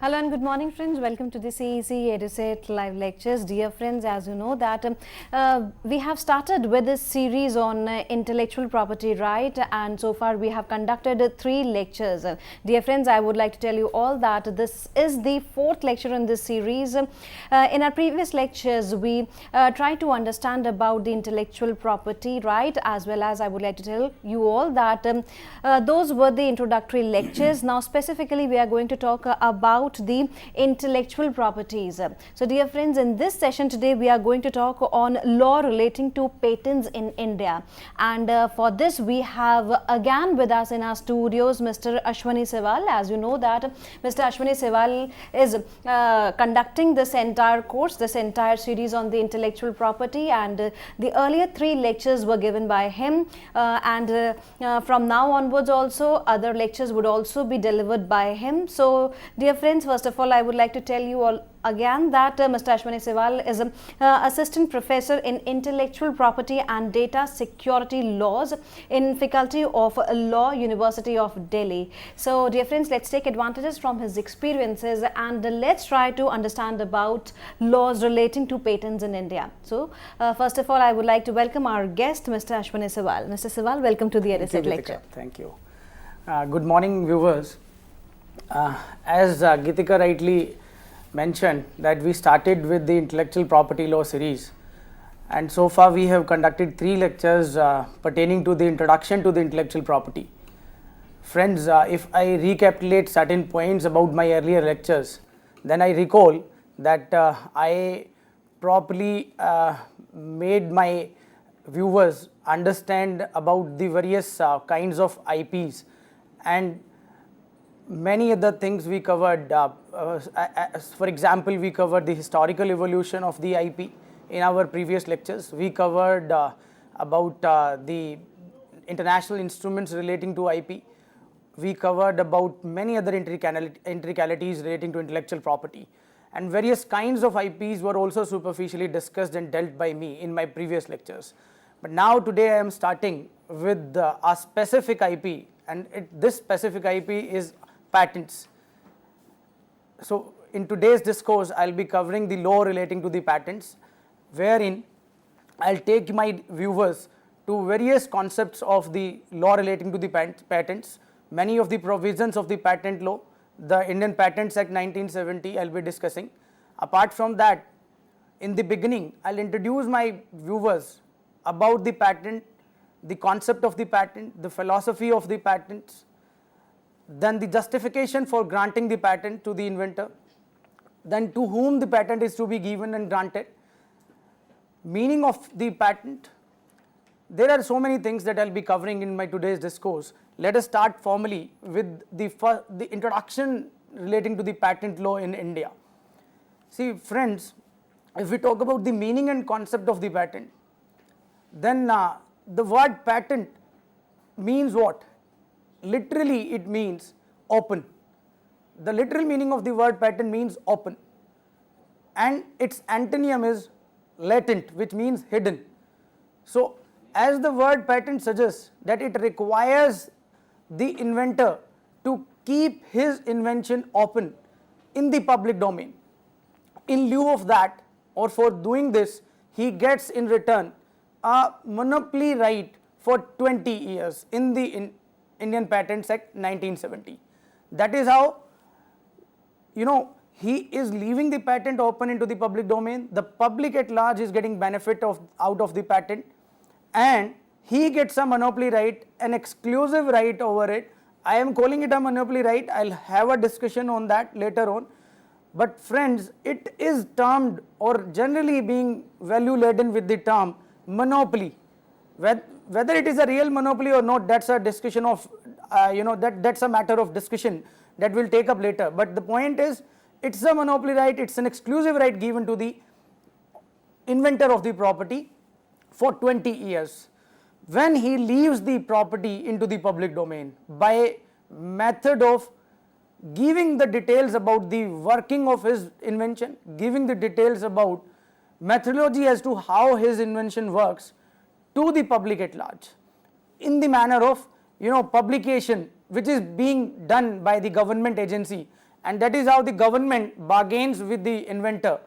Hello and good morning, friends. Welcome to the CEC EduSet live lectures. Dear friends, as you know that we have started with this series on intellectual property right, and so far we have conducted 3 lectures. Dear friends, I would like to tell you all that this is the 4th lecture in this series. In our previous lectures, we tried to understand about the intellectual property right, as well as I would like to tell you all that those were the introductory lectures. Now specifically we are going to talk about the intellectual properties. So dear friends, in this session today we are going to talk on law relating to patents in India, and for this we have again with us in our studios Mr. Ashwani Sehwal. As you know that Mr. Ashwani Sehwal is conducting this entire course, this entire series on the intellectual property, and the earlier 3 lectures were given by him, and from now onwards also other lectures would also be delivered by him. So dear friends, first of all I would like to tell you all again that Mr. Ashwani Sehwal is an assistant professor in intellectual property and data security laws in Faculty of Law, University of Delhi. So dear friends, let's take advantages from his experiences and let's try to understand about laws relating to patents in India. So first of all I would like to welcome our guest Mr. Ashwani Sehwal. Mr. Sehwal, welcome to the EduSet lecture. Thank you. Good morning viewers. As Gitika rightly mentioned that we started with the intellectual property law series, and so far we have conducted 3 lectures pertaining to the introduction to the intellectual property. Friends, if I recapitulate certain points about my earlier lectures, then I recall that I properly made my viewers understand about the various kinds of IPs and many other things we covered. For example, we covered the historical evolution of the IP in our previous lectures. We covered about the international instruments relating to IP. We covered about many other intricalities relating to intellectual property, and various kinds of IPs were also superficially discussed and dealt by me in my previous lectures. But now today I am starting with a specific IP, and this specific IP is patents. So in today's discourse I'll be covering the law relating to the patents, wherein I'll take my viewers to various concepts of the law relating to the patents, many of the provisions of the patent law, the Indian Patents Act 1970 I'll be discussing. Apart from that, in the beginning I'll introduce my viewers about the patent, the concept of the patent, the philosophy of the patents, then the justification for granting the patent to the inventor, then to whom the patent is to be given and granted, meaning of the patent. There are so many things that I'll be covering in my today's discourse. Let us start formally with the introduction relating to the patent law in India. See friends, if we talk about the meaning and concept of the patent, then the word patent means what? Literally it means open. The literal meaning of the word patent means open, and its antonym is latent, which means hidden. So as the word patent suggests that it requires the inventor to keep his invention open in the public domain. In lieu of that, or for doing this, he gets in return a monopoly right for 20 years in the Indian Patents Act 1970. That is how, he is leaving the patent open into the public domain. The public at large is getting benefit out of the patent, and he gets a monopoly right, an exclusive right over it. I am calling it a monopoly right. I'll have a discussion on that later on. But friends, it is termed or generally being value laden with the term monopoly. Whether it is a real monopoly or not, that's a discussion of, that's a matter of discussion that we'll take up later. But the point is, it's a monopoly right, it's an exclusive right given to the inventor of the property for 20 years. When he leaves the property into the public domain by method of giving the details about the working of his invention, giving the details about methodology as to how his invention works to the public at large, in the manner of publication, which is being done by the government agency and that is how the government bargains with the inventor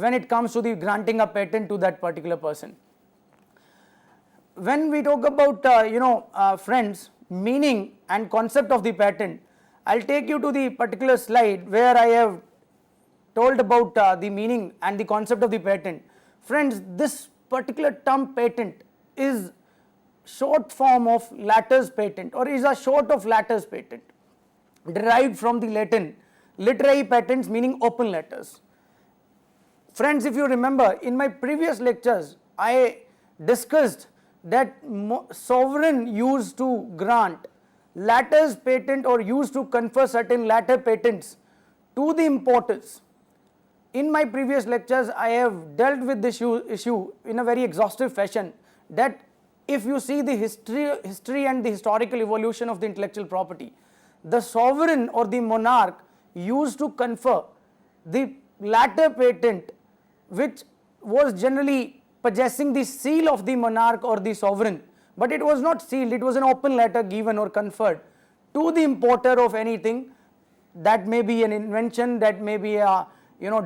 when it comes to the granting a patent to that particular person. When we talk about friends, meaning and concept of the patent, I'll take you to the particular slide where I have told about the meaning and the concept of the patent. Friends, this particular term patent is short form of Latter's patent, or is a short of Latter's patent, derived from the Latin literae patens, meaning open letters. Friends, if you remember, in my previous lectures I discussed that sovereign used to grant Latter's patent or used to confer certain Latter patents to the importers. In my previous lectures I have dealt with this issue in a very exhaustive fashion, that if you see the history and the historical evolution of the intellectual property, the sovereign or the monarch used to confer the Latter patent, which was generally possessing the seal of the monarch or the sovereign, but it was not sealed, it was an open letter given or conferred to the importer of anything. That may be an invention, that may be a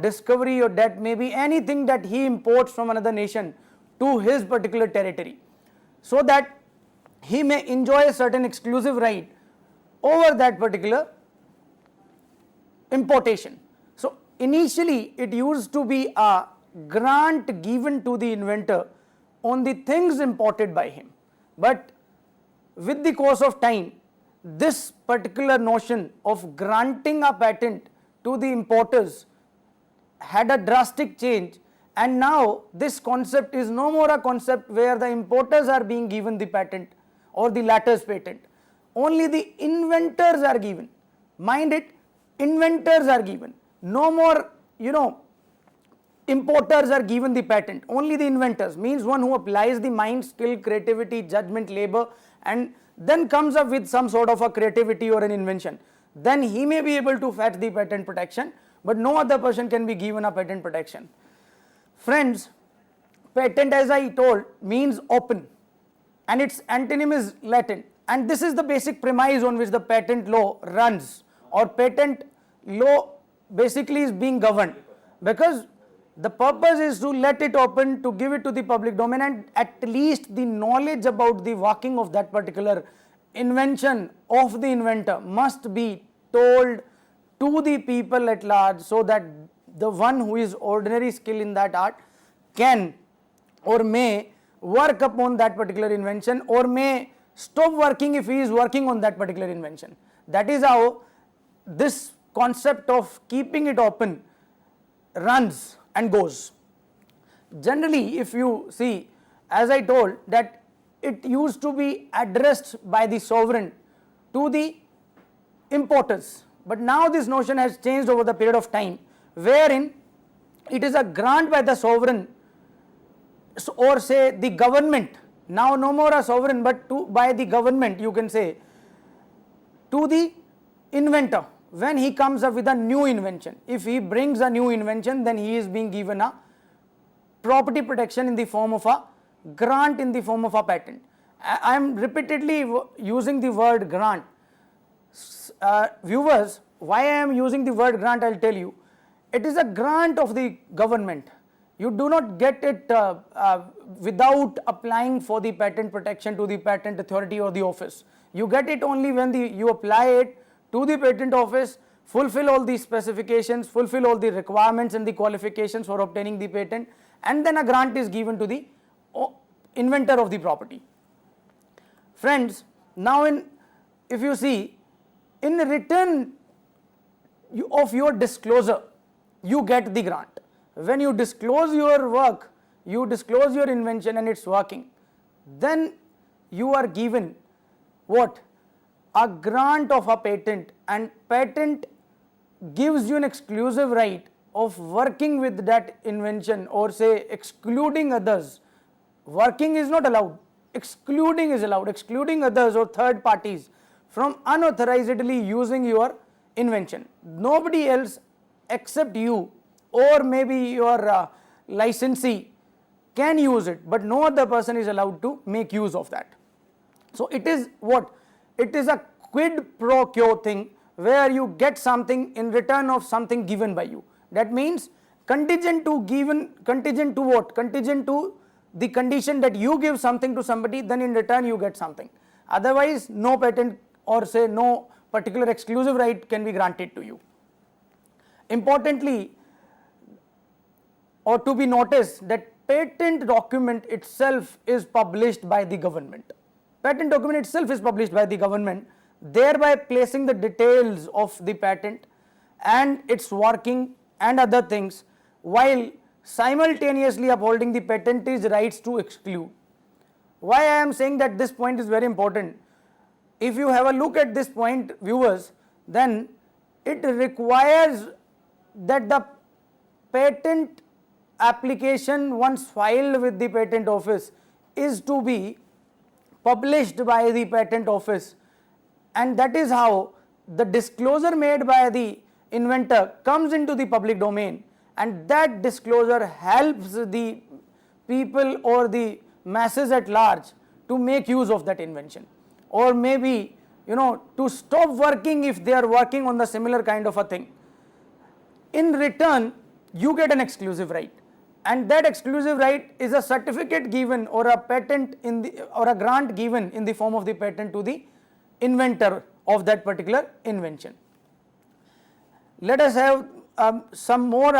discovery, or that may be anything that he imports from another nation to his particular territory, so that he may enjoy a certain exclusive right over that particular importation. So initially it used to be a grant given to the inventor on the things imported by him, but with the course of time this particular notion of granting a patent to the importers had a drastic change, and now this concept is no more a concept where the importers are being given the patent or the Latter's patent. Only the inventors are given. Mind it, inventors are given. No more, importers are given the patent. Only the inventors, means one who applies the mind, skill, creativity, judgment, labor, and then comes up with some sort of a creativity or an invention. Then he may be able to fetch the patent protection, but no other person can be given a patent protection. Friends, patent, as I told, means open, and its antonym is latent, and this is the basic premise on which the patent law runs, or patent law basically is being governed, because the purpose is to let it open, to give it to the public domain, and at least the knowledge about the working of that particular invention of the inventor must be told to the people at large, so that the one who is ordinary skill in that art can or may work upon that particular invention, or may stop working if he is working on that particular invention. That is how this concept of keeping it open runs and goes. Generally, if you see, as I told, that it used to be addressed by the sovereign to the importers, but now this notion has changed over the period of time, wherein it is a grant by the sovereign, or say the government, now no more a sovereign but by the government, you can say, to the inventor when he comes up with a new invention. If he brings a new invention, then he is being given a property protection in the form of a grant, in the form of a patent. I am repeatedly using the word grant. Viewers, why I am using the word grant, I will tell you. It is a grant of the government. You do not get it without applying for the patent protection to the patent authority or the office. You get it only when you apply it to the patent office, fulfill all the specifications, fulfill all the requirements and the qualifications for obtaining the patent, and then a grant is given to the inventor of the property. Friends, now if you see, in return of your disclosure, you get the grant. When you disclose your work, you disclose your invention and it's working, then you are given what? A grant of a patent, and patent gives you an exclusive right of working with that invention, or say excluding others. Working is not allowed, excluding is allowed, excluding others or third parties from unauthorizedly using your invention. Nobody else except you or maybe your licensee can use it, but no other person is allowed to make use of that. So it is what? It is a quid pro quo thing, where you get something in return of something given by you. That means contingent to what? Contingent to the condition that you give something to somebody, then in return you get something. Otherwise, no patent or say no particular exclusive right can be granted to you. Importantly, or to be noticed, that patent document itself is published by the government. Patent document itself is published by the government, thereby placing the details of the patent and its working and other things, while simultaneously upholding the patentee's rights to exclude. Why I am saying that this point is very important? If you have a look at this point, viewers, then it requires that the patent application once filed with the patent office is to be published by the patent office, and that is how the disclosure made by the inventor comes into the public domain, and that disclosure helps the people or the masses at large to make use of that invention, or maybe to stop working if they are working on the similar kind of a thing. In return, you get an exclusive right, and that exclusive right is a certificate given or a patent or a grant given in the form of the patent to the inventor of that particular invention. Let us have some more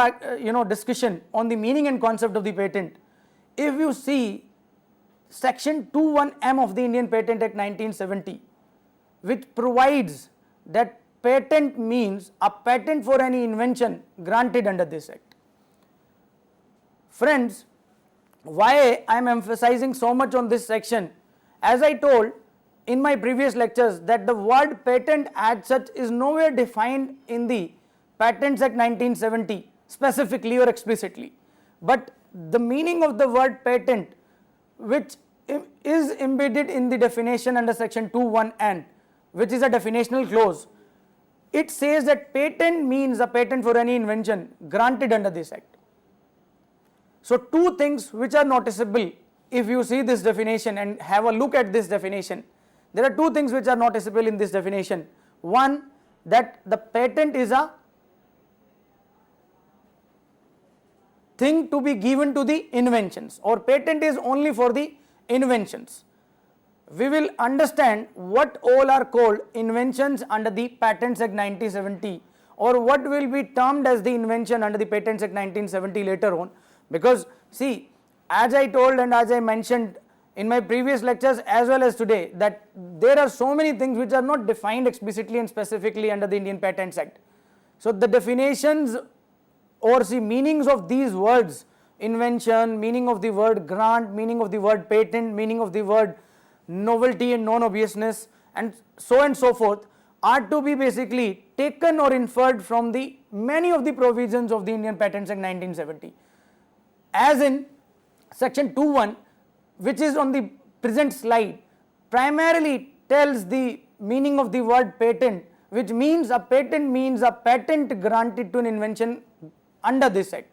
discussion on the meaning and concept of the patent. If you see section 21M of the Indian Patent Act 1970, which provides that patent means a patent for any invention granted under this act. Friends, why I am emphasizing so much on this section? As I told in my previous lectures, that the word patent as such is nowhere defined in the Patents Act 1970 specifically or explicitly, but the meaning of the word patent, which is embedded in the definition under section 21N, which is a definitional clause, it says that patent means a patent for any invention granted under this act. So two things which are noticeable if you see this definition and have a look at this definition. There are two things which are noticeable in this definition. One, that the patent is a thing to be given to the inventions, or patent is only for the inventions. We will understand what all are called inventions under the Patents Act 1970, or what will be termed as the invention under the Patents Act 1970 later on, because see, as I told and as I mentioned in my previous lectures as well as today, that there are so many things which are not defined explicitly and specifically under the Indian Patents Act. So the definitions or see meanings of these words, invention, meaning of the word grant, meaning of the word patent, meaning of the word novelty and non-obviousness, and so forth, are to be basically taken or inferred from the many of the provisions of the Indian Patents Act 1970. As in section 2.1, which is on the present slide, primarily tells the meaning of the word patent, which means a patent granted to an invention under this act.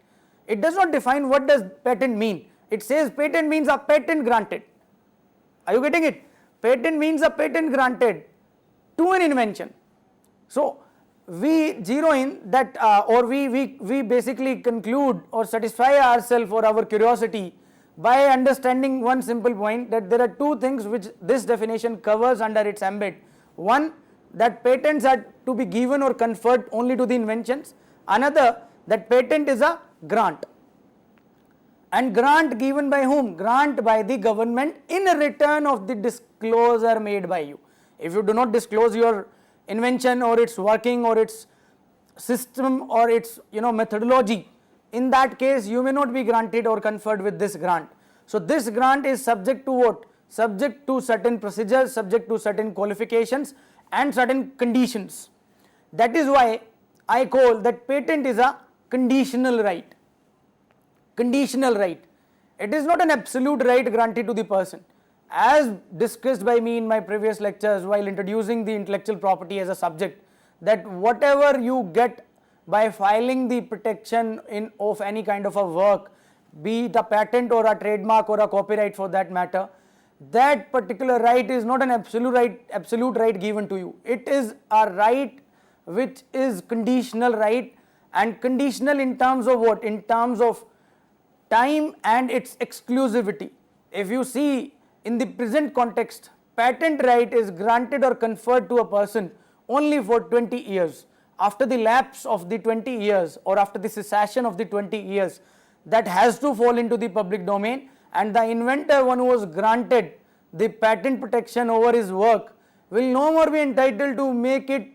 It does not define what does patent mean. It says patent means a patent granted. Are you getting it? Patent means a patent granted to an invention. So we zero in that or we basically conclude or satisfy ourselves or our curiosity by understanding one simple point, that there are two things which this definition covers under its ambit. One, that patents are to be given or conferred only to the inventions. Another, that patent is a grant. And grant given by whom? Grant by the government in return of the disclosure made by you. If you do not disclose your invention or its working or its system or its methodology, in that case you may not be granted or conferred with this grant. So this grant is subject to what? Subject to certain procedures, subject to certain qualifications and certain conditions. That is why I call that patent is a conditional right. Conditional right. It is not an absolute right granted to the person. As discussed by me in my previous lectures while introducing the intellectual property as a subject, that whatever you get by filing the protection of any kind of a work, be it a patent or a trademark or a copyright for that matter, that particular right is not an absolute right given to you. It is a right which is conditional right, and conditional in terms of what? In terms of time and its exclusivity. If you see in the present context, patent right is granted or conferred to a person only for 20 years. After the lapse of the 20 years or after the cessation of the 20 years, that has to fall into the public domain, and the inventor, one who was granted the patent protection over his work, will no more be entitled to make it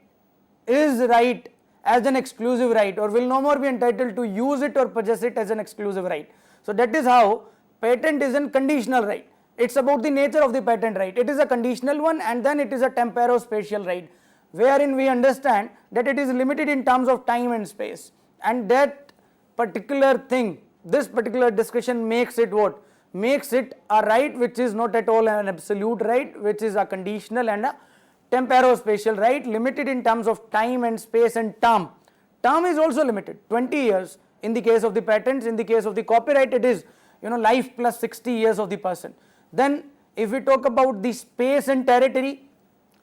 his right as an exclusive right, or will no more be entitled to use it or possess it as an exclusive right. So that is how patent is a conditional right. It's about the nature of the patent right. It is a conditional one, and then it is a temporospatial right, wherein we understand that it is limited in terms of time and space, and that particular thing, this particular discussion makes it what? Makes it a right which is not at all an absolute right, which is a conditional and a temporospatial right, limited in terms of time and space and term. Term is also limited, 20 years in the case of the patents. In the case of the copyright, it is life plus 60 years of the person. Then if we talk about the space and territory,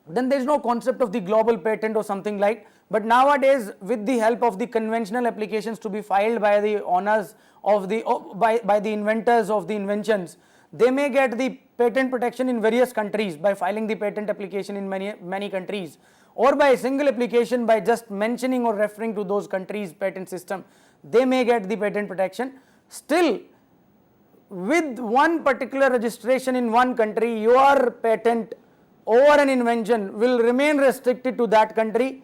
then there is no concept of the global patent or something like. But nowadays, with the help of the conventional applications to be filed by the owners of the by the inventors of the inventions, they may get the patent protection in various countries by filing the patent application in many countries, or by a single application by just mentioning or referring to those countries' patent system, they may get the patent protection. Still, with one particular registration in one country, your patent over an invention will remain restricted to that country,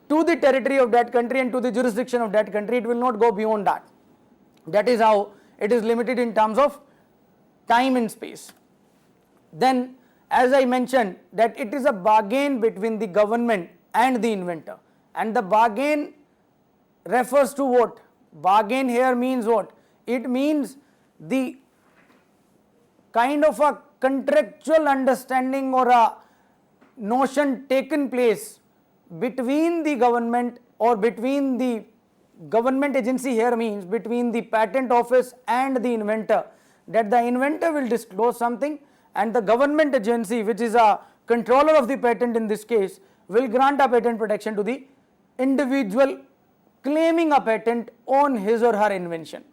to the territory of that country, and to the jurisdiction of that country. It will not go beyond that. That is how it is limited in terms of time and space. Then, as I mentioned, that it is a bargain between the government and the inventor, and the bargain refers to what? Bargain here means what? It means the kind of a contractual understanding or a notion taken place between the government, or between the government agency here means between the patent office and the inventor, that the inventor will disclose something, and the government agency, which is a controller of the patent in this case, will grant a patent protection to the individual claiming a patent on his or her invention.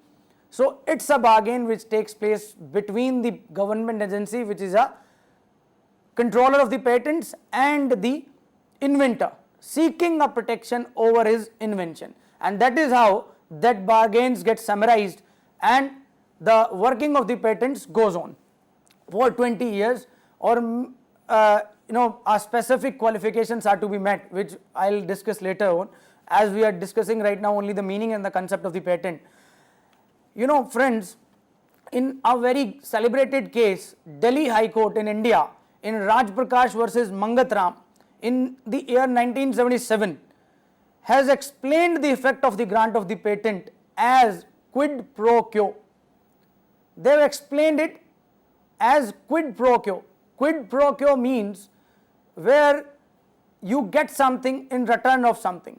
So it's a bargain which takes place between the government agency, which is a controller of the patents, and the inventor seeking a protection over his invention. And that is how that bargains get summarized, and the working of the patents goes on for 20 years, or a specific qualifications are to be met, which I'll discuss later on, as we are discussing right now only the meaning and the concept of the patent. Friends, in a very celebrated case, Delhi High Court in India, in Raj Prakash versus Mangat Ram, in the year 1977, has explained the effect of the grant of the patent as quid pro quo. They have explained it as quid pro quo. Quid pro quo means where you get something in return of something.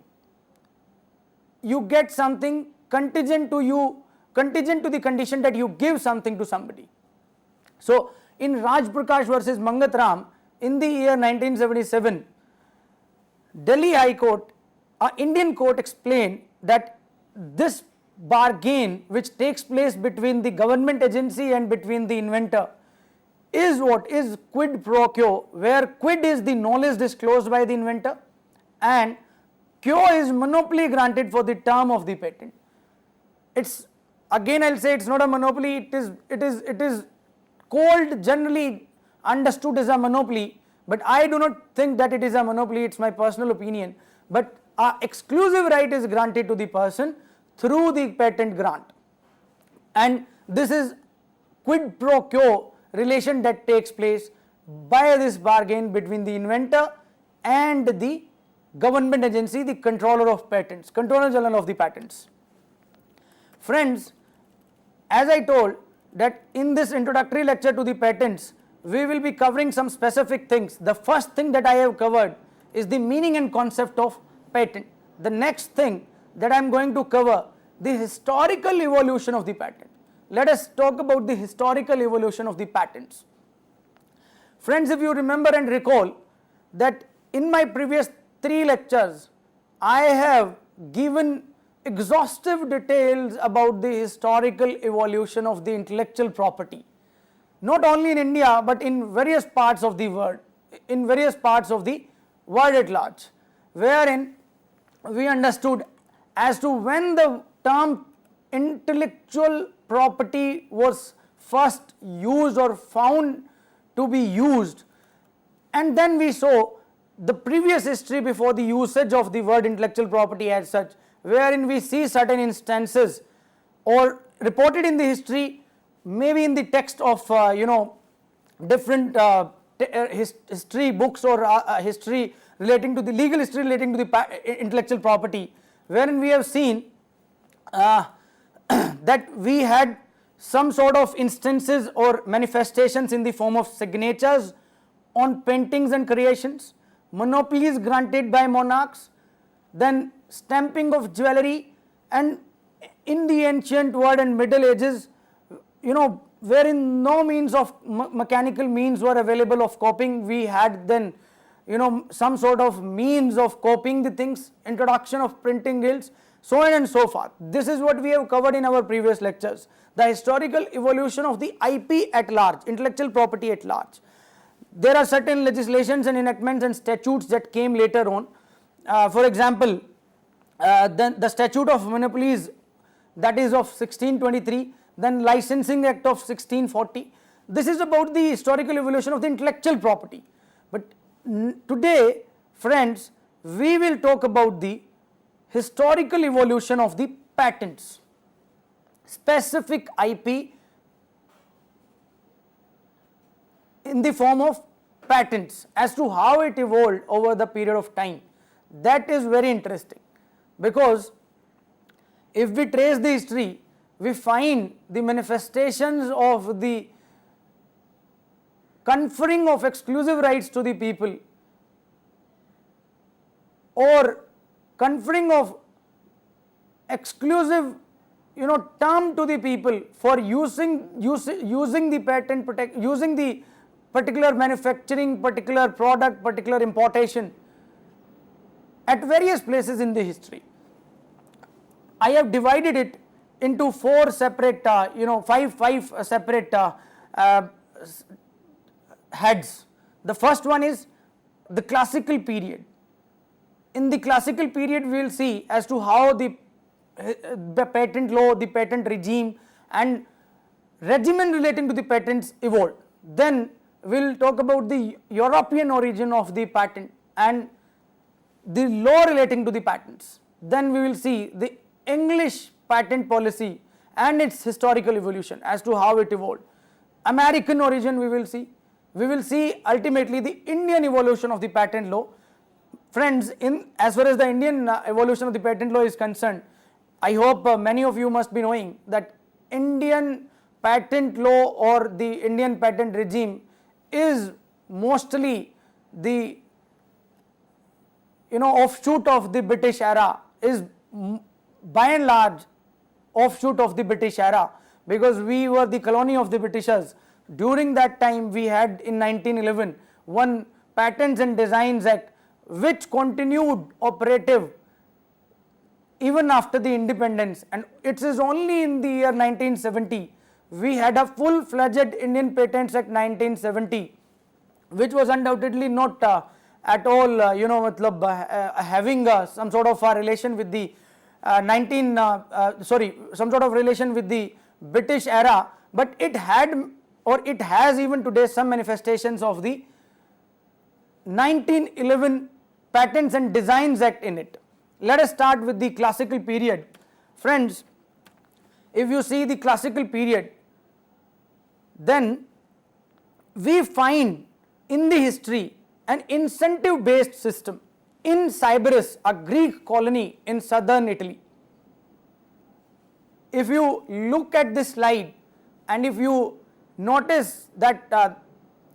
You get something contingent to the condition that you give something to somebody. So, in Raj Prakash versus Mangat Ram, in the year 1977, Delhi High Court, an Indian court, explained that this bargain which takes place between the government agency and between the inventor is what is quid pro quo, where quid is the knowledge disclosed by the inventor and quo is monopoly granted for the term of the patent. It's, again I'll say, it's not a monopoly, it is called, generally understood as a monopoly, but I do not think that it is a monopoly. It's my personal opinion, but an exclusive right is granted to the person through the patent grant, and this is quid pro quo relation that takes place by this bargain between the inventor and the government agency, the controller of patents, Controller General of the Patents. Friends, as I told that in this introductory lecture to the patents, we will be covering some specific things. The first thing that I have covered is the meaning and concept of patent. The next thing that I am going to cover, the historical evolution of the patent. Let us talk about the historical evolution of the patents. Friends, if you remember and recall that in my previous 3 lectures, I have given exhaustive details about the historical evolution of the intellectual property, not only in India but in various parts of the world, at large, wherein we understood as to when the term intellectual property was first used or found to be used, and then we saw the previous history before the usage of the word intellectual property as such, wherein we see certain instances or reported in the history, maybe in the text of different history books or history relating to the legal history relating to the intellectual property, wherein we have seen that we had some sort of instances or manifestations in the form of signatures on paintings and creations, monopolies granted by monarchs, then stamping of jewelry, and in the ancient world and Middle Ages, wherein no means of mechanical means were available of copying, we had then some sort of means of copying the things, introduction of printing guilds, so on and so forth. This is what we have covered in our previous lectures, the historical evolution of the IP at large, intellectual property at large. There are certain legislations and enactments and statutes that came later on. For example, then the Statute of Monopolies, that is of 1623, then Licensing Act of 1640. This is about the historical evolution of the intellectual property. But today, friends, we will talk about the historical evolution of the patents, specific IP in the form of patents, as to how it evolved over the period of time. That is very interesting, because if we trace the history, we find the manifestations of the conferring of exclusive rights to the people or conferring of exclusive term to the people for using the patent using the particular manufacturing, particular product, particular importation at various places in the history. I have divided it into four separate, five separate heads. The first one is the classical period. In the classical period, we will see as to how the patent law, the patent regime and regimen relating to the patents evolved. Then we will talk about the European origin of the patent and the law relating to the patents. Then we will see the English patent policy and its historical evolution as to how it evolved. American origin we will see. We will see ultimately the Indian evolution of the patent law. Friends, as far as the Indian evolution of the patent law is concerned, I hope many of you must be knowing that Indian patent law or the Indian patent regime is mostly the offshoot of the British era, is by and large offshoot of the British era, because we were the colony of the Britishers. During that time we had in 1911 one Patents and Designs Act which continued operative even after the independence, and it is only in the year 1970 we had a full-fledged Indian Patents Act 1970, which was undoubtedly not at all having some sort of a relation with the some sort of relation with the British era, but it had or it has even today some manifestations of the 1911 Patents and Designs Act in it. Let us start with the classical period. Friends, if you see the classical period, then we find in the history an incentive based system in Sybaris, a Greek colony in southern Italy. If you look at this slide and if you notice that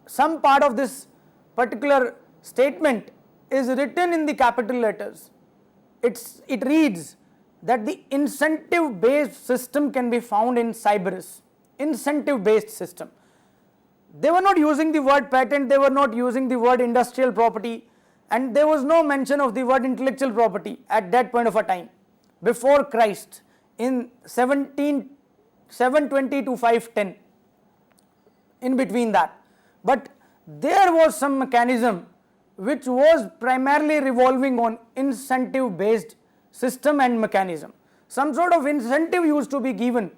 some part of this particular statement is written in the capital letters, it reads that the incentive based system can be found in Sybaris. Incentive based system. They were not using the word patent, they were not using the word industrial property, and there was no mention of the word intellectual property at that point of a time before Christ in 720 to 510, in between that. But there was some mechanism which was primarily revolving on incentive based system and mechanism. Some sort of incentive used to be given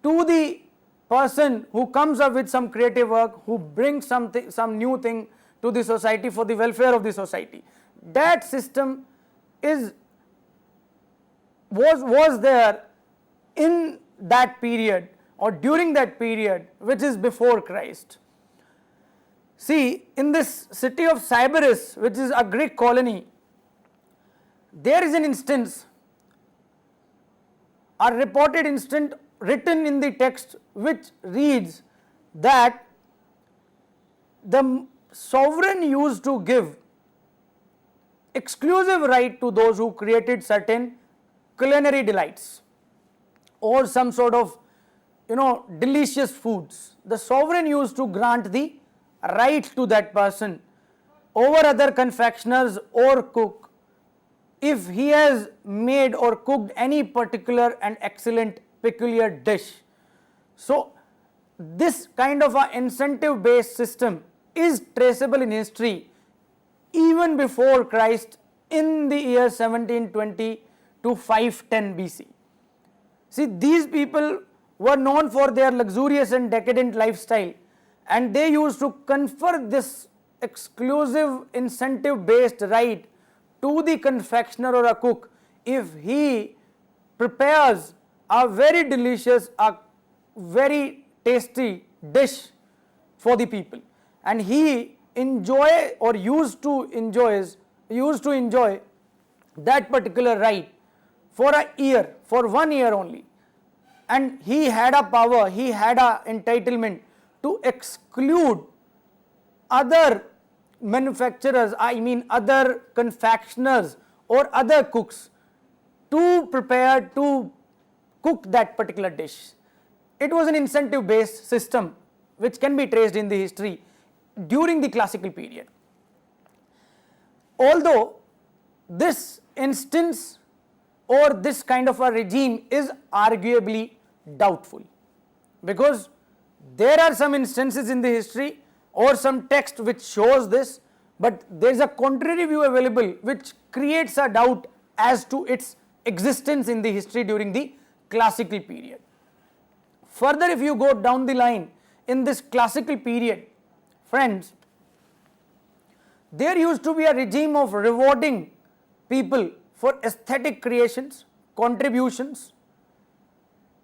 to the person who comes up with some creative work, who brings something, some new thing to the society for the welfare of the society. That system was there in that period or during that period, which is before Christ. See, in this city of Sybaris, which is a Greek colony, there is an instance, a reported instance written in the text which reads that the sovereign used to give exclusive right to those who created certain culinary delights or some sort of delicious foods. The sovereign used to grant the right to that person over other confectioners or cook if he has made or cooked any particular and excellent peculiar dish. So this kind of an incentive based system is traceable in history even before Christ in the year 1720 to 510 BC. See, these people were known for their luxurious and decadent lifestyle, and they used to confer this exclusive incentive based right to the confectioner or a cook if he prepares a very delicious, a very tasty dish for the people, and he used to enjoy that particular right for a year, for 1 year only, and he had a power, he had a entitlement to exclude other manufacturers, other confectioners or other cooks to cook that particular dish. It was an incentive based system which can be traced in the history during the classical period. Although this instance or this kind of a regime is arguably doubtful, because there are some instances in the history or some text which shows this, but there is a contrary view available which creates a doubt as to its existence in the history during the classical period. Further, if you go down the line in this classical period, friends, there used to be a regime of rewarding people for aesthetic creations, contributions,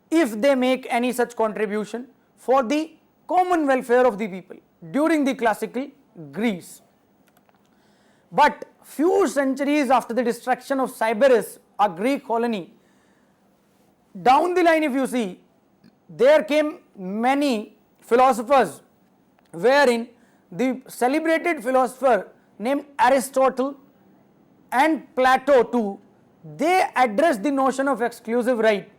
if they make any such contribution for the common welfare of the people during the classical Greece. But few centuries after the destruction of Sybaris, a Greek colony, down the line if you see, there came many philosophers, wherein the celebrated philosopher named Aristotle and Plato too, they addressed the notion of exclusive right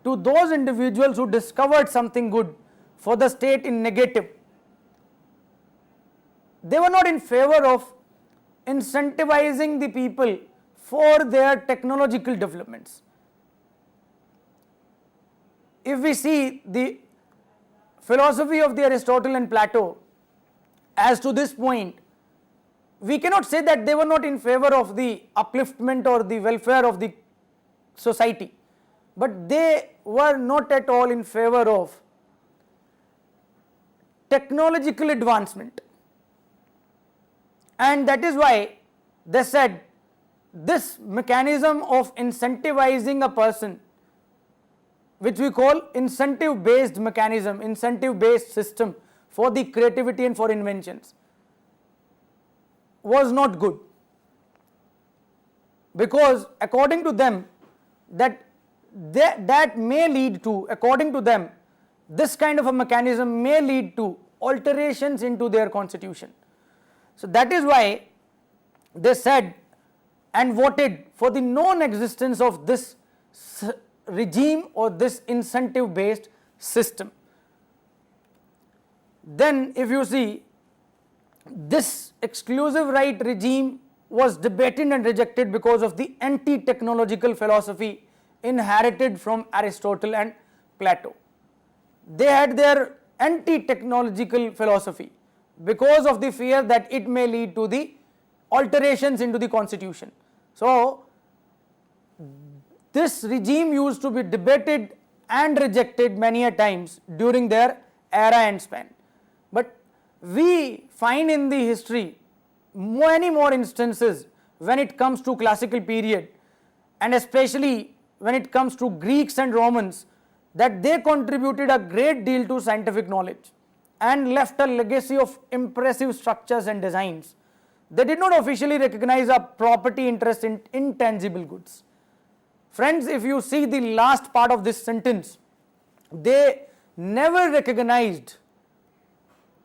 to those individuals who discovered something good for the state in negative. They were not in favor of incentivizing the people for their technological developments. If we see the philosophy of the Aristotle and Plato as to this point, we cannot say that they were not in favor of the upliftment or the welfare of the society, but they were not at all in favor of technological advancement. And that is why they said this mechanism of incentivizing a person, which we call incentive based mechanism, incentive based system for the creativity and for inventions, was not good, because according to them that may lead to, according to them, this kind of a mechanism may lead to alterations into their constitution. So that is why they said and voted for the non-existence of this regime or this incentive based system. Then if you see, this exclusive right regime was debated and rejected because of the anti-technological philosophy inherited from Aristotle and Plato. They had their anti-technological philosophy because of the fear that it may lead to the alterations into the constitution. So, this regime used to be debated and rejected many a times during their era and span. But we find in the history many more instances when it comes to classical period, and especially when it comes to Greeks and Romans, that they contributed a great deal to scientific knowledge and left a legacy of impressive structures and designs. They did not officially recognize a property interest in intangible goods. Friends, if you see the last part of this sentence, they never recognized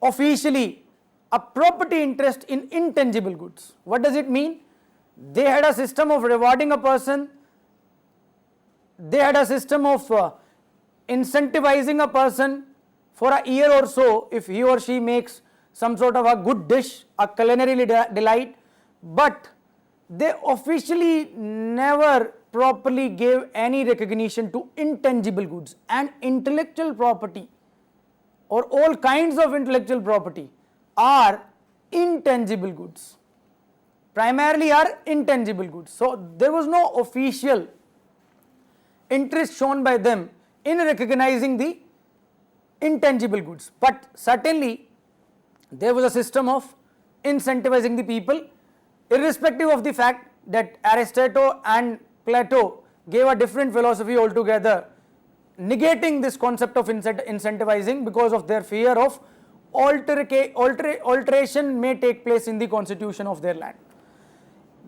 officially a property interest in intangible goods. What does it mean? They had a system of rewarding a person, they had a system of incentivizing a person for a year or so if he or she makes some sort of a good dish, a culinary delight, but they officially never properly gave any recognition to intangible goods. And intellectual property or all kinds of intellectual property are intangible goods, primarily are intangible goods. So there was no official interest shown by them in recognizing the intangible goods, but certainly there was a system of incentivizing the people, irrespective of the fact that Aristotle and Plato gave a different philosophy altogether, negating this concept of incentivizing because of their fear of alteration may take place in the constitution of their land.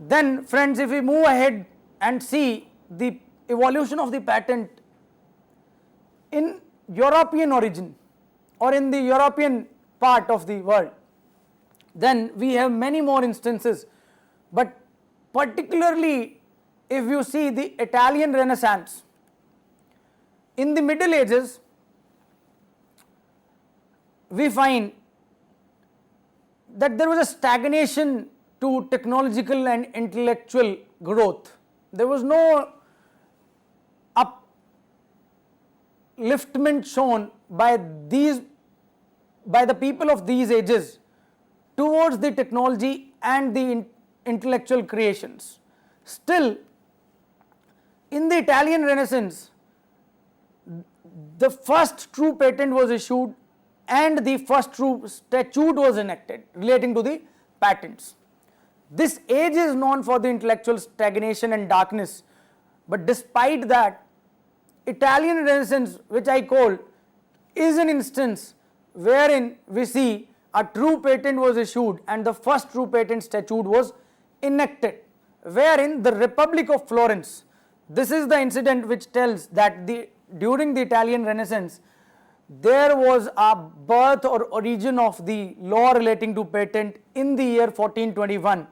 Then friends, if we move ahead and see the evolution of the patent in European origin or in the European part of the world, then we have many more instances, but particularly if you see the Italian Renaissance, in the Middle Ages, we find that there was a stagnation to technological and intellectual growth. There was no upliftment shown by the people of these ages towards the technology and the intellectual creations. Still, in the Italian Renaissance, the first true patent was issued and the first true statute was enacted relating to the patents. This age is known for the intellectual stagnation and darkness, but despite that, Italian Renaissance, which I call, is an instance wherein we see a true patent was issued and the first true patent statute was enacted, wherein the Republic of Florence, this is the incident which tells that during the Italian Renaissance, there was a birth or origin of the law relating to patent in the year 1421,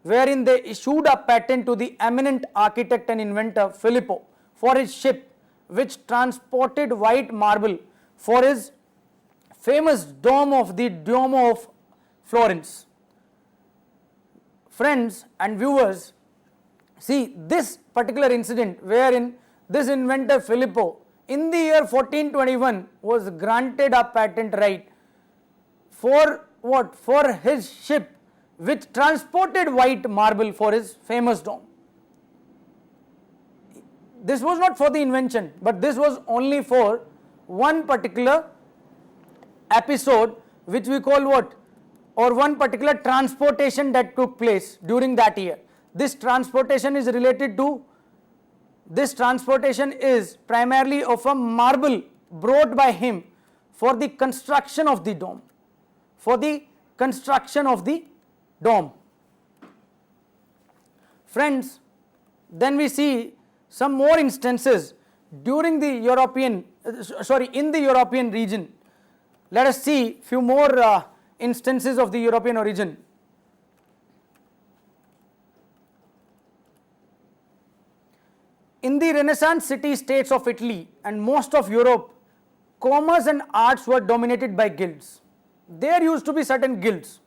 wherein they issued a patent to the eminent architect and inventor Filippo for his ship, which transported white marble for his famous dome of the Duomo of Florence. Friends and viewers, see this particular incident wherein this inventor Filippo in the year 1421 was granted a patent right for what? For his ship which transported white marble for his famous dome. This was not for the invention, but this was only for one particular episode which we call what? Or one particular transportation that took place during that year. This transportation is related to, this transportation is primarily of a marble brought by him for the construction of the dome. For the construction of the dome. Friends, then we see some more instances during the European, in the European region. Let us see few more instances of the European origin. In the Renaissance city-states of Italy and most of Europe, commerce and arts were dominated by guilds. There used to be certain guilds,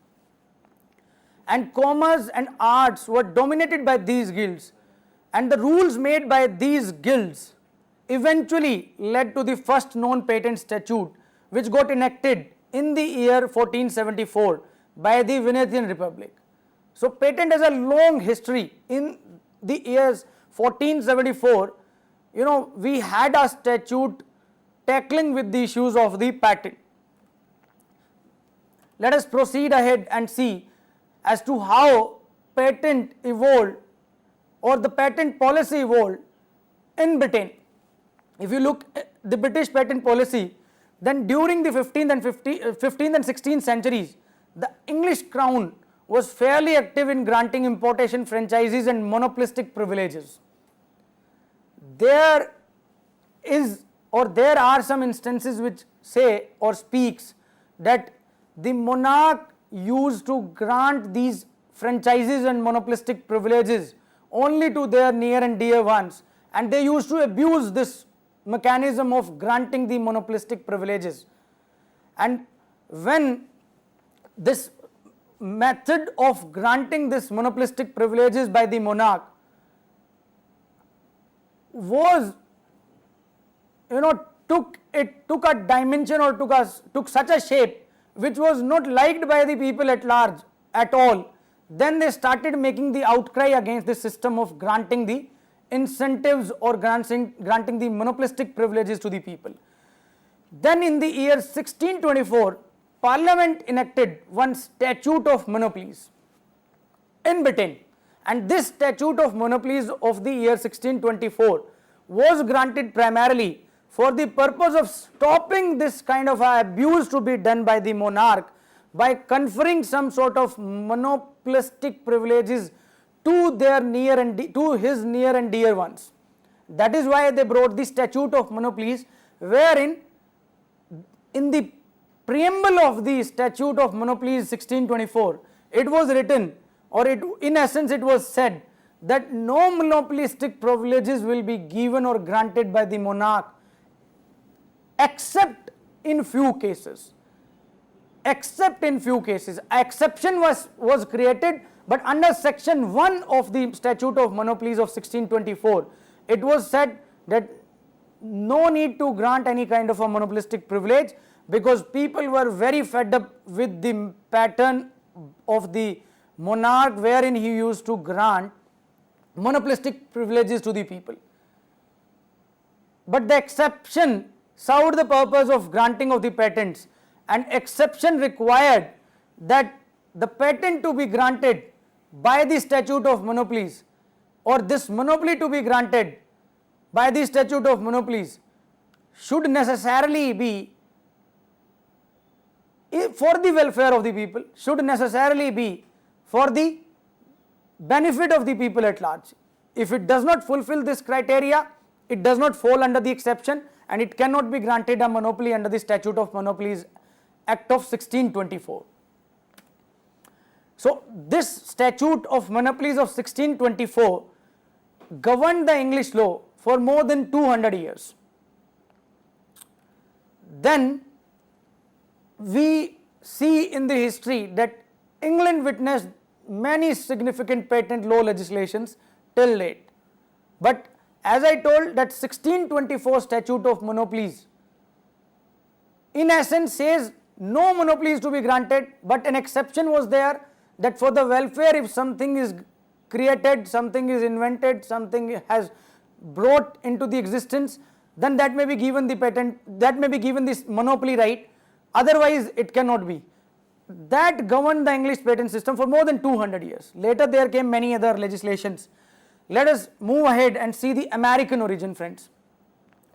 and commerce and arts were dominated by these guilds, and the rules made by these guilds eventually led to the first known patent statute, which got enacted in the year 1474 by the Venetian Republic. So patent has a long history. In the years 1474, we had a statute tackling with the issues of the patent. Let us proceed ahead and see as to how patent evolved or the patent policy evolved in Britain. If you look at the British patent policy, then during the 15th and 16th centuries, the English crown was fairly active in granting importation franchises and monopolistic privileges. There are some instances which say or speaks that the monarch used to grant these franchises and monopolistic privileges only to their near and dear ones, and they used to abuse this mechanism of granting the monopolistic privileges. And when this method of granting this monopolistic privileges by the monarch was took a dimension or took such a shape which was not liked by the people at large at all, then they started making the outcry against this system of granting the incentives or granting the monopolistic privileges to the people. Then in the year 1624, Parliament enacted one statute of monopolies in Britain, and this statute of monopolies of the year 1624 was granted primarily for the purpose of stopping this kind of abuse to be done by the monarch by conferring some sort of monopolistic privileges to his near and dear ones. That is why they brought the statute of monopolies, wherein in the preamble of the statute of monopolies 1624, it was written, or in essence it was said, that no monopolistic privileges will be given or granted by the monarch except in few cases. Except in few cases. Exception was created, but under section 1 of the statute of monopolies of 1624, it was said that no need to grant any kind of a monopolistic privilege, because people were very fed up with the pattern of the monarch wherein he used to grant monopolistic privileges to the people. But the exception served the purpose of granting of the patents, and exception required that the patent to be granted by the statute of monopolies, or this monopoly to be granted by the statute of monopolies, should necessarily be for the welfare of the people, should necessarily be for the benefit of the people at large. If it does not fulfill this criteria, it does not fall under the exception, and it cannot be granted a monopoly under the Statute of Monopolies Act of 1624. So this Statute of Monopolies of 1624 governed the English law for more than 200 years. Then we see in the history that England witnessed many significant patent law legislations till date. But as I told, that 1624 Statute of Monopolies in essence says no monopolies to be granted, but an exception was there that for the welfare, if something is created, something is invented, something has brought into the existence, then that may be given the patent, that may be given this monopoly right, otherwise it cannot be. That governed the English patent system for more than 200 years. Later there came many other legislations. Let us move ahead and see the American origin, friends,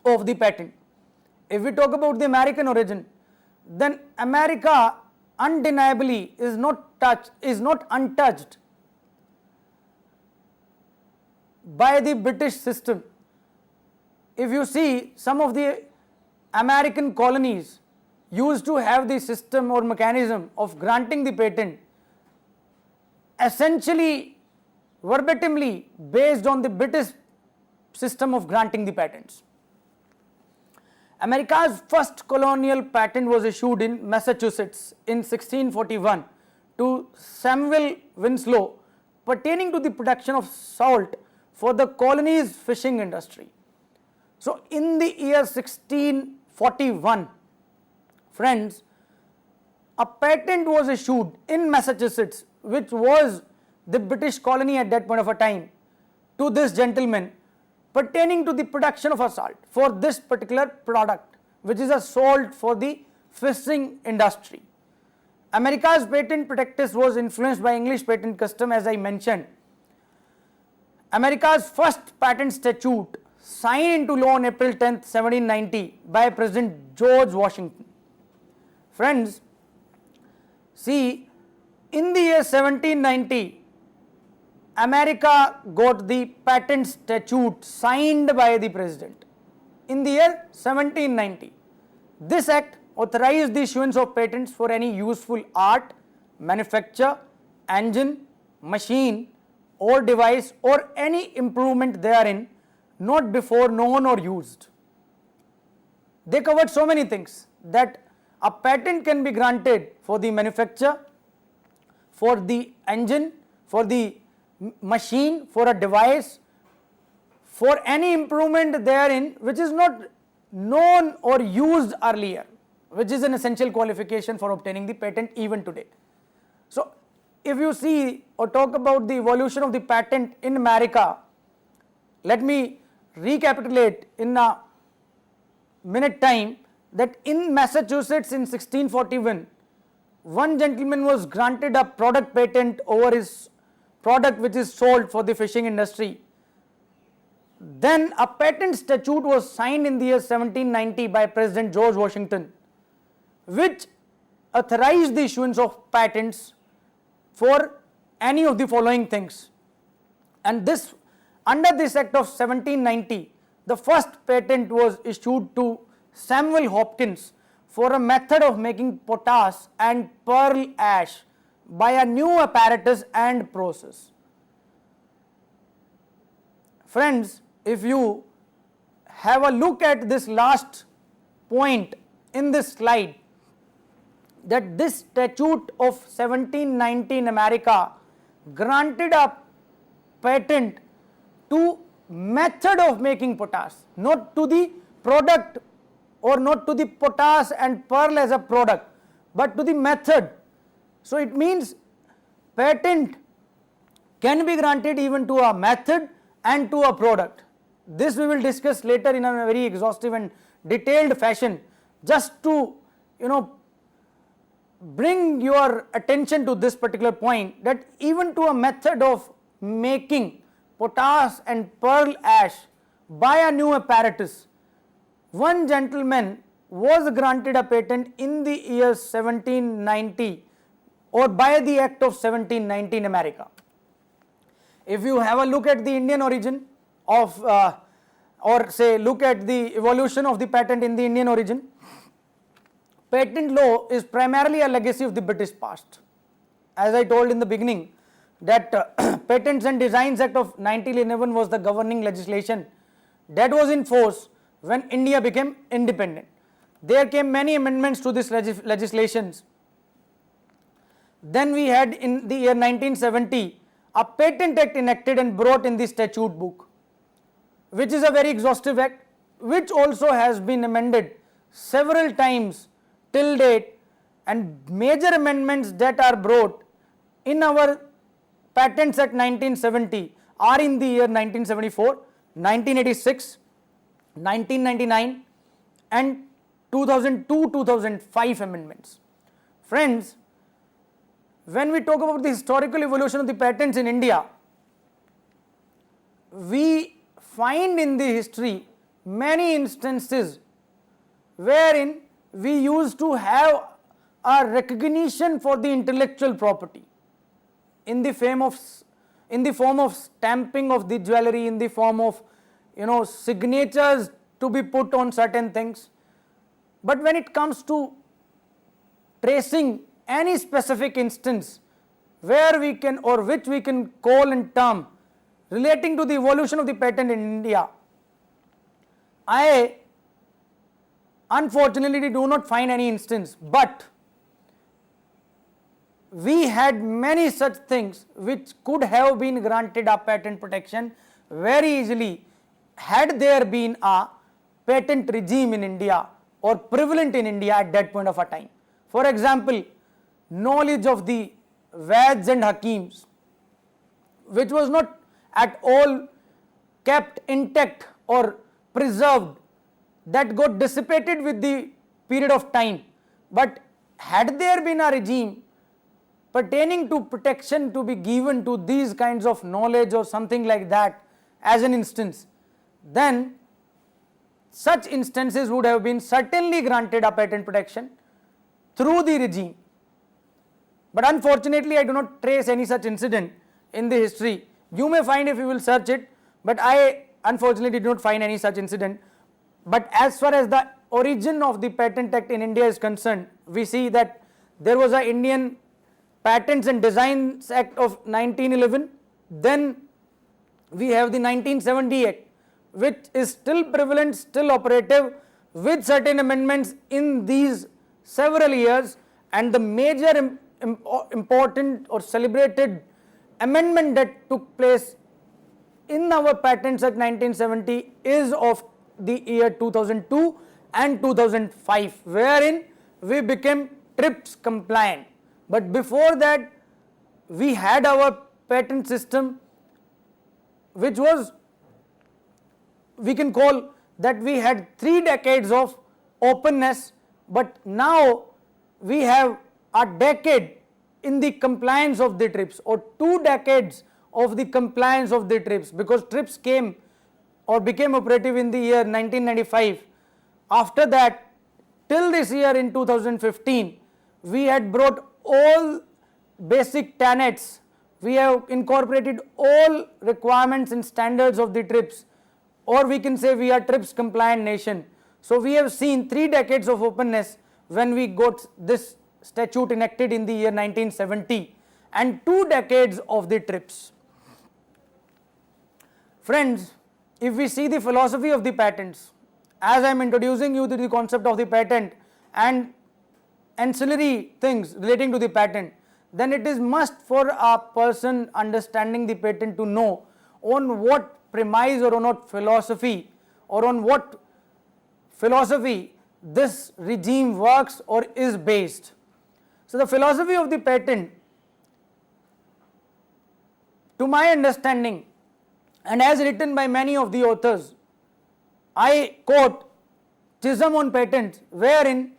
of the patent. If we talk about the American origin, then America undeniably is not untouched by the British system. If you see, some of the American colonies used to have the system or mechanism of granting the patent essentially verbatimly based on the British system of granting the patents. America's first colonial patent was issued in Massachusetts in 1641 to Samuel Winslow pertaining to the production of salt for the colony's fishing industry. So in the year 1641, friends, a patent was issued in Massachusetts, which was the British colony at that point of a time, to this gentleman pertaining to the production of a salt for this particular product, which is a salt for the fishing industry. America's patent practice was influenced by English patent custom, as I mentioned. America's first patent statute signed into law on April 10th, 1790 by President George Washington. Friends, see, in the year 1790, America got the patent statute signed by the president. In the year 1790, this act authorized the issuance of patents for any useful art, manufacture, engine, machine or device or any improvement therein not before known or used. They covered so many things that a patent can be granted for the manufacture, for the engine, for the machine, for a device, for any improvement therein which is not known or used earlier, which is an essential qualification for obtaining the patent even today. So if you see or talk about the evolution of the patent in America, let me recapitulate in a minute time that in Massachusetts in 1641, one gentleman was granted a product patent over his product which is sold for the fishing industry. Then a patent statute was signed in the year 1790 by President George Washington, which authorized the issuance of patents for any of the following things. And this, under this act of 1790, the first patent was issued to Samuel Hopkins for a method of making potash and pearl ash by a new apparatus and process. Friends, if you have a look at this last point in this slide, that this statute of 1790 in America granted a patent to method of making potash, not to the product or not to the potash and pearl as a product, but to the method. So it means patent can be granted even to a method and to a product. This we will discuss later in a very exhaustive and detailed fashion, just to bring your attention to this particular point, that even to a method of making potash and pearl ash by a new apparatus, one gentleman was granted a patent in the year 1790 or by the act of 1790 in America. If you have a look at the Indian origin of or say look at the evolution of the patent in the Indian origin, patent law is primarily a legacy of the British past. As I told in the beginning, that Patents and Designs Act of 1911 was the governing legislation that was in force when India became independent. There came many amendments to this legislations. Then we had in the year 1970 a Patent Act enacted and brought in the statute book, which is a very exhaustive act, which also has been amended several times till date, and major amendments that are brought in our Patents Act 1970 are in the year 1974, 1986, 1999 and 2002-2005 amendments. Friends, when we talk about the historical evolution of the patents in India, we find in the history many instances wherein we used to have a recognition for the intellectual property in the form of stamping of the jewelry, in the form of signatures to be put on certain things. But when it comes to tracing any specific instance where we can or which we can call in term relating to the evolution of the patent in India, I unfortunately do not find any instance. But we had many such things which could have been granted a patent protection very easily had there been a patent regime in India or prevalent in India at that point of a time. For example, knowledge of the Vaids and Hakims, which was not at all kept intact or preserved, that got dissipated with the period of time. But had there been a regime pertaining to protection to be given to these kinds of knowledge or something like that as an instance, then such instances would have been certainly granted a patent protection through the regime. But unfortunately, I do not trace any such incident in the history. You may find if you will search it, but I unfortunately did not find any such incident. But as far as the origin of the Patent Act in India is concerned, we see that there was a Indian Patents and Designs Act of 1911, then we have the 1970 Act, which is still prevalent, still operative, with certain amendments in these several years, and the major important or celebrated amendment that took place in our Patents Act 1970 is of the year 2002 and 2005, wherein we became TRIPS compliant. But before that, we had our patent system, which was, we can call that we had 3 decades of openness, but now we have a decade in the compliance of the TRIPS, or 2 decades of the compliance of the TRIPS, because TRIPS came or became operative in the year 1995. After that, till this year in 2015, we had brought all basic tenets, we have incorporated all requirements and standards of the TRIPS, or we can say we are TRIPS compliant nation. So we have seen 3 decades of openness when we got this statute enacted in the year 1970, and 2 decades of the TRIPS. Friends, if we see the philosophy of the patents, as I am introducing you to the concept of the patent and ancillary things relating to the patent, then it is must for a person understanding the patent to know on what premise or on what philosophy or on what philosophy this regime works or is based. So the philosophy of the patent, to my understanding, and as written by many of the authors, I quote Chisholm on Patents, wherein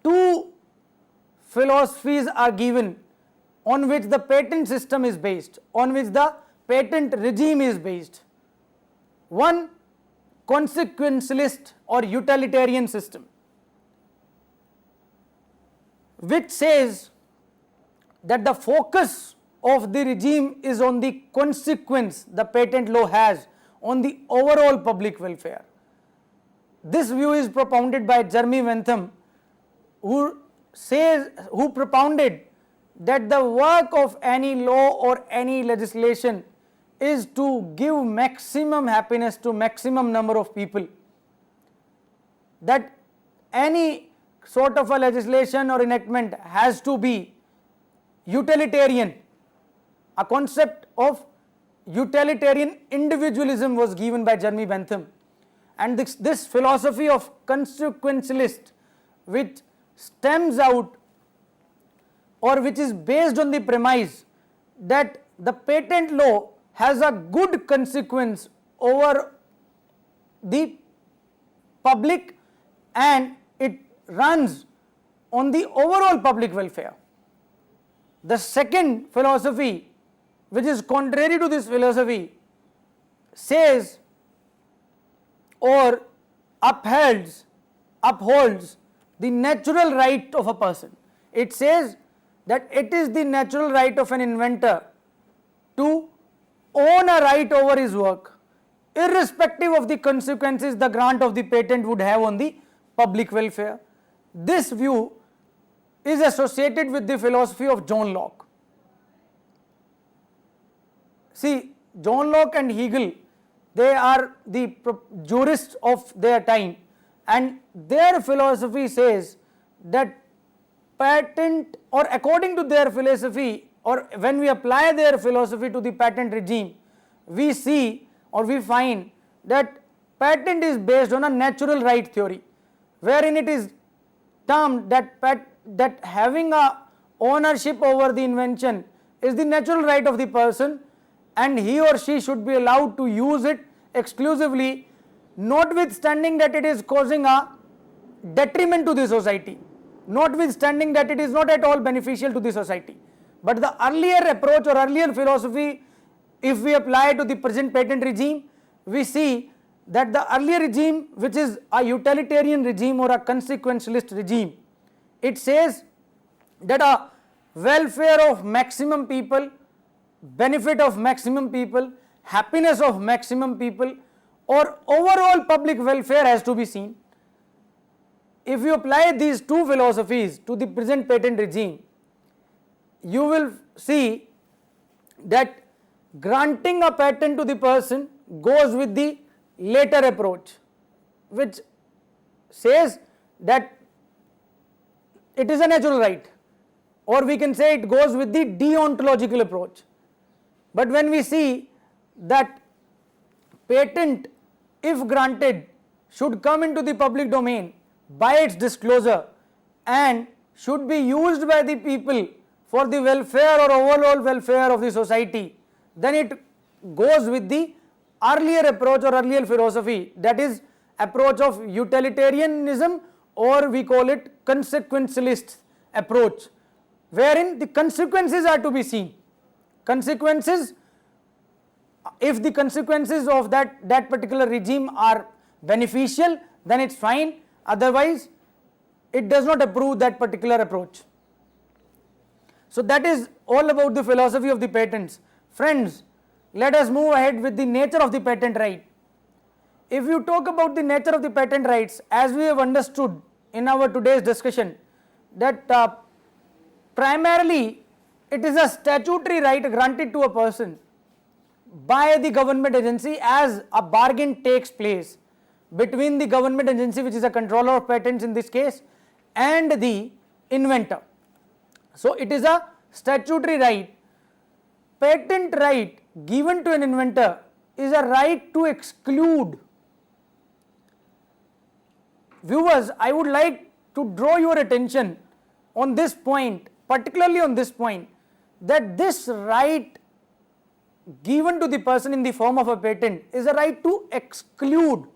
2 philosophies are given on which the patent system is based, on which the patent regime is based. One, consequentialist or utilitarian system, which says that the focus of the regime is on the consequence the patent law has on the overall public welfare. This view is propounded by Jeremy Bentham, who propounded that the work of any law or any legislation is to give maximum happiness to maximum number of people. That any sort of a legislation or enactment has to be utilitarian. A concept of utilitarian individualism was given by Jeremy Bentham, and this philosophy of consequentialist, which stems out or which is based on the premise that the patent law has a good consequence over the public and it runs on the overall public welfare. The second philosophy, which is contrary to this philosophy, says or upholds the natural right of a person. It says that it is the natural right of an inventor to own a right over his work, irrespective of the consequences the grant of the patent would have on the public welfare. This view is associated with the philosophy of John Locke. See, John Locke and Hegel, they are the jurists of their time, and their philosophy says that patent, or according to their philosophy, or when we apply their philosophy to the patent regime, we see or we find that patent is based on a natural right theory, wherein it is termed that having a ownership over the invention is the natural right of the person, and he or she should be allowed to use it exclusively, notwithstanding that it is causing a detriment to the society, notwithstanding that it is not at all beneficial to the society. But the earlier approach or earlier philosophy, if we apply to the present patent regime, we see that the earlier regime, which is a utilitarian regime or a consequentialist regime, it says that a welfare of maximum people, benefit of maximum people, happiness of maximum people, or overall public welfare has to be seen. If you apply these two philosophies to the present patent regime, you will see that granting a patent to the person goes with the later approach, which says that it is a natural right, or we can say it goes with the deontological approach. But when we see that patent, if granted, should come into the public domain by its disclosure and should be used by the people for the welfare or overall welfare of the society, then it goes with the earlier approach or earlier philosophy, that is approach of utilitarianism, or we call it consequentialist approach, wherein the consequences are to be seen. Consequences, if the consequences of that particular regime are beneficial, then it's fine, otherwise it does not approve that particular approach. So that is all about the philosophy of the patents. Friends, let us move ahead with the nature of the patent right. If you talk about the nature of the patent rights, as we have understood in our today's discussion, that primarily it is a statutory right granted to a person by the government agency as a bargain takes place between the government agency, which is a controller of patents in this case, and the inventor. So it is a statutory right. Patent right given to an inventor is a right to exclude. Viewers, I would like to draw your attention on this point, particularly on this point, that this right given to the person in the form of a patent is a right to exclude.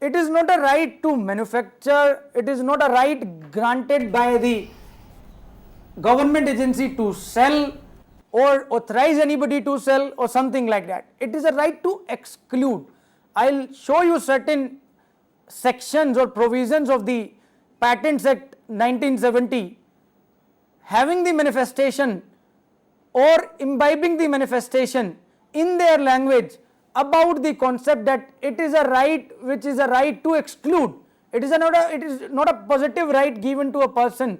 It is not a right to manufacture, it is not a right granted by the government agency to sell or authorize anybody to sell or something like that. It is a right to exclude. I'll show you certain sections or provisions of the Patents Act 1970 having the manifestation or imbibing the manifestation in their language about the concept that it is a right which is a right to exclude. It is not a positive right given to a person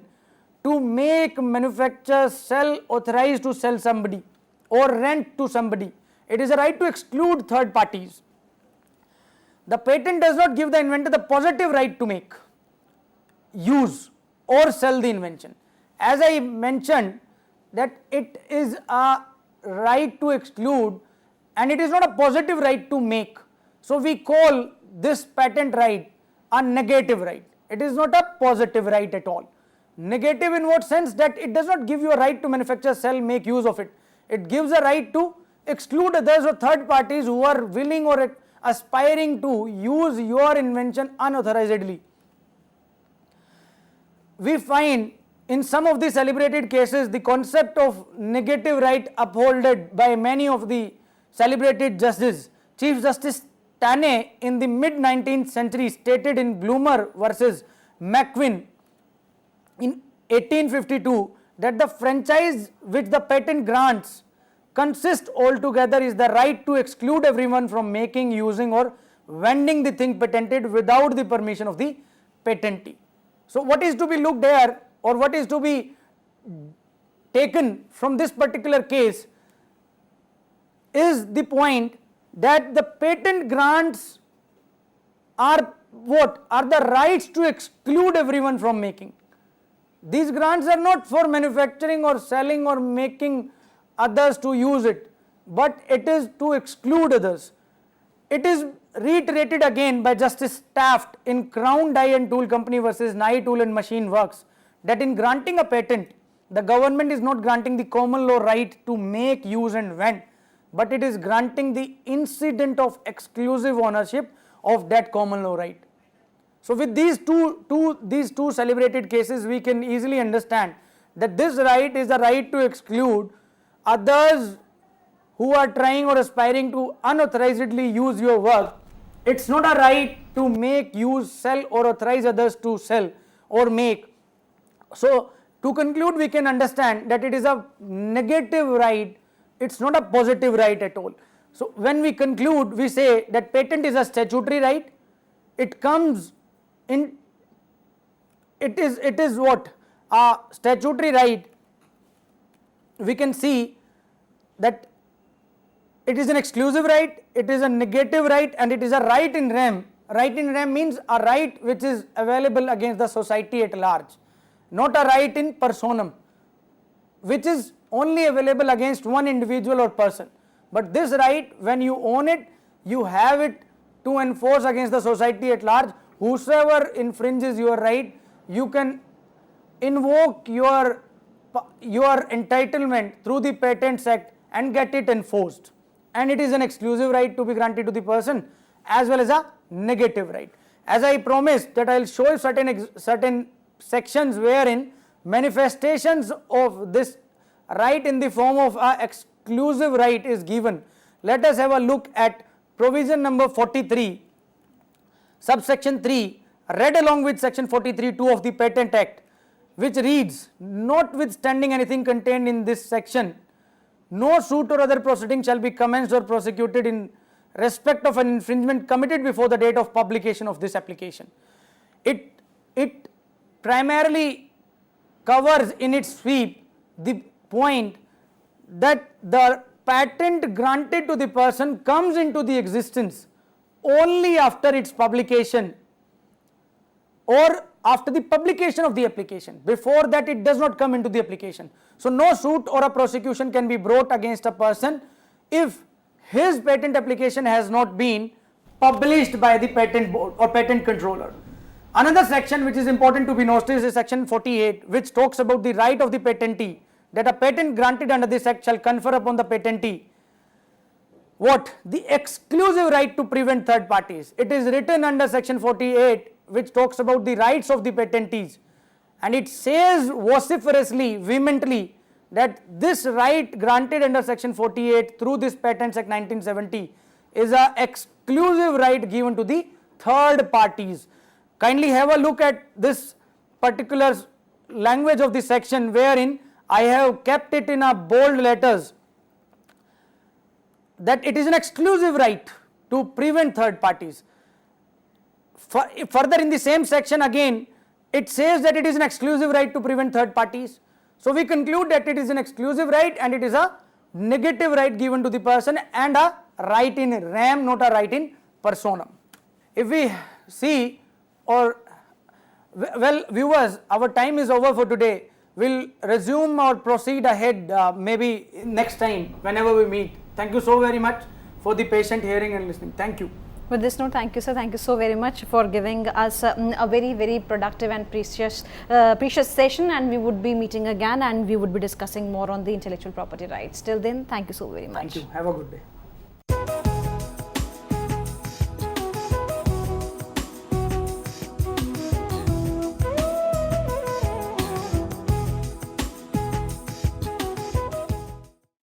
to make, manufacture, sell, authorize to sell somebody or rent to somebody. It is a right to exclude third parties. The patent does not give the inventor the positive right to make, use or sell the invention. As I mentioned, that it is a right to exclude and it is not a positive right to make. So we call this patent right a negative right. It is not a positive right at all. Negative in what sense? That it does not give you a right to manufacture, sell, make use of it. It gives a right to exclude others or third parties who are willing or aspiring to use your invention unauthorizedly. We find in some of the celebrated cases the concept of negative right upholded by many of the celebrated justices. Chief Justice Taney in the mid 19th century stated in Bloomer versus McQueen in 1852 that the franchise which the patent grants consists altogether is the right to exclude everyone from making, using or vending the thing patented without the permission of the patentee. So what is to be looked at or what is to be taken from this particular case is the point that the patent grants are what? Are the rights to exclude everyone from making. These grants are not for manufacturing or selling or making others to use it, but it is to exclude others. It is reiterated again by Justice Taft in Crown Die and Tool Company versus Nye Tool and Machine Works that in granting a patent, the government is not granting the common law right to make, use and vend, but it is granting the incident of exclusive ownership of that common law right. So with these two celebrated cases, we can easily understand that this right is the right to exclude others who are trying or aspiring to unauthorizedly use your work. It's not a right to make, use, sell or authorize others to sell or make. So to conclude, we can understand that it is a negative right, it's not a positive right at all. So when we conclude, we say that patent is a statutory right, it comes in, it is what? A statutory right. We can see that it is an exclusive right, it is a negative right and it is a right in rem. Right in rem means a right which is available against the society at large, not a right in personam, which is only available against one individual or person. But this right, when you own it, you have it to enforce against the society at large. Whosoever infringes your right, you can invoke your entitlement through the Patents Act and get it enforced. And it is an exclusive right to be granted to the person as well as a negative right. As I promised that I will show you certain sections wherein manifestations of this right in the form of a exclusive right is given. Let us have a look at provision number 43, subsection 3, read along with section 43(2) of the Patent Act, which reads, notwithstanding anything contained in this section, no suit or other proceeding shall be commenced or prosecuted in respect of an infringement committed before the date of publication of this application. It primarily covers in its sweep the point that the patent granted to the person comes into the existence only after its publication or after the publication of the application. Before that it does not come into the application. So no suit or a prosecution can be brought against a person if his patent application has not been published by the patent board or patent controller. Another section which is important to be noticed is section 48, which talks about the right of the patentee, that a patent granted under this act shall confer upon the patentee what? The exclusive right to prevent third parties. It is written under section 48, which talks about the rights of the patentees, and it says vociferously, vehemently, that this right granted under section 48 through this Patents Act 1970 is an exclusive right given to the third parties. Kindly have a look at this particular language of the section wherein I have kept it in a bold letters that it is an exclusive right to prevent third parties. Further in the same section again, it says that it is an exclusive right to prevent third parties. So we conclude that it is an exclusive right and it is a negative right given to the person and a right in rem, not a right in personam. If we see, or well viewers, our time is over for today. We'll resume or proceed ahead maybe next time whenever we meet. Thank you so very much for the patient hearing and listening. Thank you. With this note, thank you, sir. Thank you so very much for giving us a very, very productive and precious session, and we would be meeting again and we would be discussing more on the intellectual property rights. Till then, thank you so very much. Thank you. Have a good day.